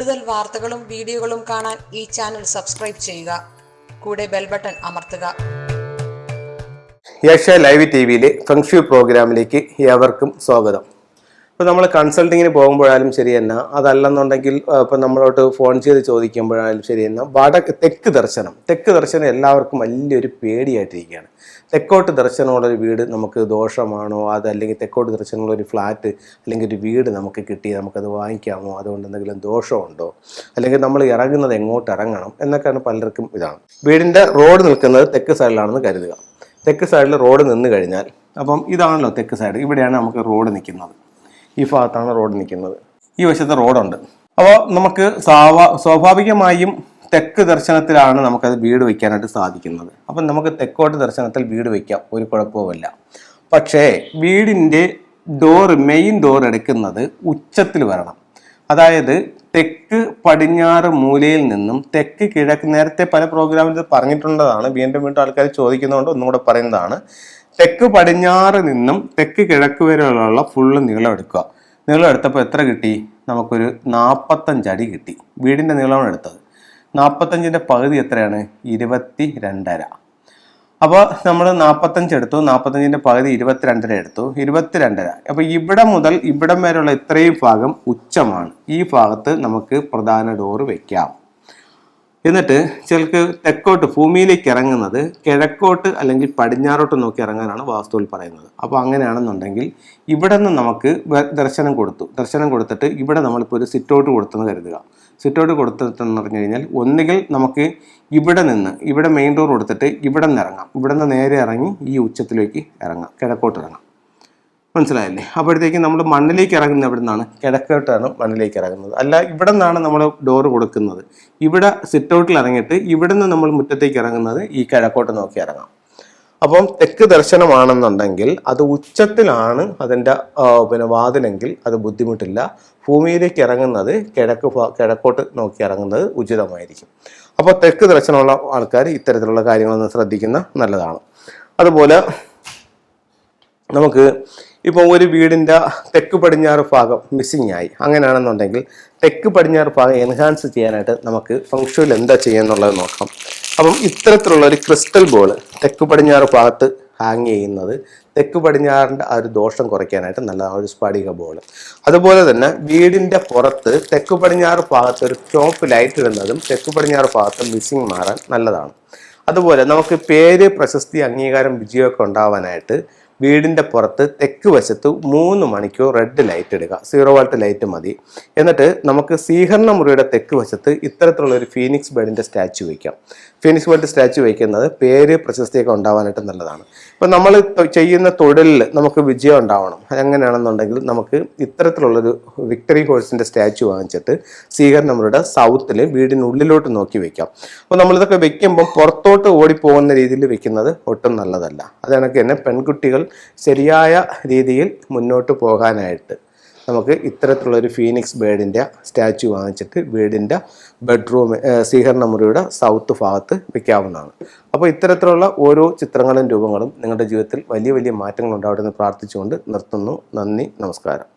കൂടുതൽ വാർത്തകളും വീഡിയോകളും കാണാൻ ഈ ചാനൽ സബ്സ്ക്രൈബ് ചെയ്യുക. കൂടെ ബെൽ ബട്ടൺ അമർത്തുക. ഏഷ്യ ലൈവ് ടിവിയിലെ ഫെങ്ഷു പ്രോഗ്രാമിലേക്ക് ഏവർക്കും സ്വാഗതം. ഇപ്പോൾ നമ്മൾ കൺസൾട്ടിങ്ങിന് പോകുമ്പോഴായാലും ശരി തന്നെ, അതല്ലെന്നുണ്ടെങ്കിൽ ഇപ്പം നമ്മളോട്ട് ഫോൺ ചെയ്ത് ചോദിക്കുമ്പോഴായാലും ശരി തന്നെ, തെക്ക് ദർശനം എല്ലാവർക്കും വലിയൊരു പേടിയായിട്ടിരിക്കുകയാണ്. തെക്കോട്ട് ദർശനമുള്ളൊരു വീട് നമുക്ക് ദോഷമാണോ, അതല്ലെങ്കിൽ തെക്കോട്ട് ദർശനമുള്ളൊരു ഫ്ലാറ്റ് അല്ലെങ്കിൽ ഒരു വീട് നമുക്ക് കിട്ടി, നമുക്കത് വാങ്ങിക്കാമോ, അതുകൊണ്ട് എന്തെങ്കിലും ദോഷമുണ്ടോ, അല്ലെങ്കിൽ നമ്മൾ ഇറങ്ങുന്നത് എങ്ങോട്ട് ഇറങ്ങണം എന്നൊക്കെയാണ് പലർക്കും ഇതാണ്. വീടിൻ്റെ റോഡ് നിൽക്കുന്നത് തെക്ക് സൈഡിലാണെന്ന് കരുതുക. തെക്ക് സൈഡിൽ റോഡ് നിന്ന് കഴിഞ്ഞാൽ, അപ്പം ഇതാണല്ലോ തെക്ക് സൈഡ്, ഇവിടെയാണ് നമുക്ക് റോഡ് നിൽക്കുന്നത്. ഈ ഭാഗത്താണ് റോഡ് നിൽക്കുന്നത്. ഈ വശത്ത് റോഡുണ്ട്. അപ്പോൾ നമുക്ക് സ്വാഭാവികമായും തെക്ക് ദർശനത്തിലാണ് നമുക്കത് വീട് വയ്ക്കാനായിട്ട് സാധിക്കുന്നത്. അപ്പം നമുക്ക് തെക്കോട്ട് ദർശനത്തിൽ വീട് വയ്ക്കാം, ഒരു കുഴപ്പവുമില്ല. പക്ഷേ വീടിൻ്റെ മെയിൻ ഡോർ എടുക്കുന്നത് ഉച്ചത്തിൽ വരണം. അതായത് തെക്ക് പടിഞ്ഞാറ് മൂലയിൽ നിന്നും തെക്ക് കിഴക്ക്, നേരത്തെ പല പ്രോഗ്രാമിൽ പറഞ്ഞിട്ടുള്ളതാണ്, വീണ്ടും ആൾക്കാർ ചോദിക്കുന്നതുകൊണ്ട് ഒന്നും കൂടെ പറയുന്നതാണ്. തെക്ക് പടിഞ്ഞാറ് നിന്നും തെക്ക് കിഴക്ക് വരെയുള്ള ഫുള്ള് നീളം എടുക്കുക. നീളം എടുത്തപ്പോൾ എത്ര കിട്ടി? നമുക്കൊരു 45 അടി കിട്ടി. വീടിൻ്റെ നീളമാണ് എടുത്തത്. 45ൻ്റെ പകുതി എത്രയാണ്? 22.5. അപ്പോൾ നമ്മൾ 45 എടുത്തു, 45ൻ്റെ പകുതി 22.5 എടുത്തു, 22.5. അപ്പോൾ ഇവിടെ മുതൽ ഇവിടം വരെയുള്ള ഇത്രയും ഭാഗം ഉച്ചമാണ്. ഈ ഭാഗത്ത് നമുക്ക് പ്രധാന ഡോറ് വയ്ക്കാം. എന്നിട്ട് ചിലർക്ക് തെക്കോട്ട് ഭൂമിയിലേക്ക് ഇറങ്ങുന്നത് കിഴക്കോട്ട് അല്ലെങ്കിൽ പടിഞ്ഞാറോട്ട് നോക്കി ഇറങ്ങാനാണ് വാസ്തുവിൽ പറയുന്നത്. അപ്പോൾ അങ്ങനെയാണെന്നുണ്ടെങ്കിൽ ഇവിടെ നിന്ന് നമുക്ക് ദർശനം കൊടുത്തിട്ട് ഇവിടെ നമ്മളിപ്പോൾ ഒരു സിറ്റൗട്ട് കൊടുത്തെന്ന് കരുതുക. സിറ്റൗട്ട് കൊടുത്തിട്ടെന്ന് പറഞ്ഞു കഴിഞ്ഞാൽ, ഒന്നുകിൽ നമുക്ക് ഇവിടെ മെയിൻ ഡോർ കൊടുത്തിട്ട് ഇവിടെ നിന്ന് ഇറങ്ങാം, ഇവിടെ നിന്ന് നേരെ ഇറങ്ങി ഈ ഉച്ചത്തിലേക്ക് ഇറങ്ങാം, കിഴക്കോട്ട് ഇറങ്ങാം. മനസ്സിലായില്ലേ? അപ്പോഴത്തേക്കും നമ്മൾ മണ്ണിലേക്ക് ഇറങ്ങുന്നത് എവിടെ നിന്നാണ്? കിഴക്കോട്ടാണ് മണ്ണിലേക്ക് ഇറങ്ങുന്നത്. അല്ല, ഇവിടെ നിന്നാണ് നമ്മൾ ഡോറ് കൊടുക്കുന്നത്. ഇവിടെ സിറ്റൗട്ടിൽ ഇറങ്ങിയിട്ട് ഇവിടെ നിന്ന് നമ്മൾ മുറ്റത്തേക്ക് ഇറങ്ങുന്നത് ഈ കിഴക്കോട്ട് നോക്കി ഇറങ്ങാം. അപ്പം തെക്ക് ദർശനമാണെന്നുണ്ടെങ്കിൽ അത് ഉച്ചത്തിലാണ് അതിൻ്റെ വാതിലെങ്കിൽ അത് ബുദ്ധിമുട്ടില്ല. ഭൂമിയിലേക്ക് ഇറങ്ങുന്നത് കിഴക്കോട്ട് നോക്കി ഇറങ്ങുന്നത് ഉചിതമായിരിക്കും. അപ്പോൾ തെക്ക് ദർശനമുള്ള ആൾക്കാർ ഇത്തരത്തിലുള്ള കാര്യങ്ങളൊന്നും ശ്രദ്ധിക്കുന്ന നല്ലതാണ്. അതുപോലെ നമുക്ക് ഇപ്പോൾ ഒരു വീടിൻ്റെ തെക്ക് പടിഞ്ഞാറ് ഭാഗം മിസ്സിങ് ആയി, അങ്ങനെയാണെന്നുണ്ടെങ്കിൽ തെക്ക് പടിഞ്ഞാറ് ഭാഗം എൻഹാൻസ് ചെയ്യാനായിട്ട് നമുക്ക് ഫെങ്ഷുയിൽ എന്താ ചെയ്യുന്നുള്ളത് നോക്കാം. അപ്പം ഇത്തരത്തിലുള്ള ഒരു ക്രിസ്റ്റൽ ബോൾ തെക്ക് പടിഞ്ഞാറ് ഭാഗത്ത് ഹാങ് ചെയ്യുന്നത് തെക്ക് പടിഞ്ഞാറിൻ്റെ ആ ഒരു ദോഷം കുറയ്ക്കാനായിട്ട് നല്ലതാണ്, ഒരു സ്ഫടിക ബോൾ. അതുപോലെ തന്നെ വീടിൻ്റെ പുറത്ത് തെക്ക് പടിഞ്ഞാറ് ഭാഗത്ത് ഒരു ടോപ്പ് ലൈറ്റ് ഇടുന്നതും തെക്ക് പടിഞ്ഞാറ് ഭാഗത്ത് മിസ്സിങ് മാറാൻ നല്ലതാണ്. അതുപോലെ നമുക്ക് പേര്, പ്രശസ്തി, അംഗീകാരം, വിജയമൊക്കെ ഉണ്ടാവാനായിട്ട് വീടിൻ്റെ പുറത്ത് തെക്ക് വശത്ത് 3 മണിക്കൂർ റെഡ് ലൈറ്റ് ഇടുക. 0 വാട്ട് ലൈറ്റ് മതി. എന്നിട്ട് നമുക്ക് സ്വീകരണ മുറിയുടെ തെക്ക് വശത്ത് ഇത്തരത്തിലുള്ള ഒരു ഫീനിക്സ് ബേർഡിൻ്റെ സ്റ്റാച്ചു വയ്ക്കാം. ഫീനിക്സ് ബേർഡ് സ്റ്റാച്ചു വയ്ക്കുന്നത് പേര്, പ്രശസ്തിയൊക്കെ ഉണ്ടാവാനായിട്ട് നല്ലതാണ്. ഇപ്പം നമ്മൾ ചെയ്യുന്ന തൊഴിലിൽ നമുക്ക് വിജയം ഉണ്ടാവണം, അതെങ്ങനെയാണെന്നുണ്ടെങ്കിൽ നമുക്ക് ഇത്തരത്തിലുള്ളൊരു വിക്ടറി ഹോഴ്സിൻ്റെ സ്റ്റാച്ചു വാങ്ങിച്ചിട്ട് സ്വീകരണ മുറിയുടെ സൗത്തിൽ വീടിനുള്ളിലോട്ട് നോക്കി വയ്ക്കാം. അപ്പോൾ നമ്മളിതൊക്കെ വെക്കുമ്പം പുറത്തോട്ട് ഓടിപ്പോകുന്ന രീതിയിൽ വെക്കുന്നത് ഒട്ടും നല്ലതല്ല. അത് കണക്ക് തന്നെ പെൺകുട്ടികൾ ശരിയായ രീതിയിൽ മുന്നോട്ട് പോകാനായിട്ട് നമുക്ക് ഇത്തരത്തിലുള്ളൊരു ഫീനിക്സ് ബേർഡിൻ്റെ സ്റ്റാച്ചു വാങ്ങിച്ചിട്ട് വീടിൻ്റെ ബെഡ്റൂം, സ്വീകരണ മുറിയുടെ സൗത്ത് ഭാഗത്ത് വെക്കാവുന്നതാണ്. അപ്പോൾ ഇത്തരത്തിലുള്ള ഓരോ ചിത്രങ്ങളും രൂപങ്ങളും നിങ്ങളുടെ ജീവിതത്തിൽ വലിയ വലിയ മാറ്റങ്ങൾ ഉണ്ടാവട്ടെ എന്ന് പ്രാർത്ഥിച്ചുകൊണ്ട് നിർത്തുന്നു. നന്ദി, നമസ്കാരം.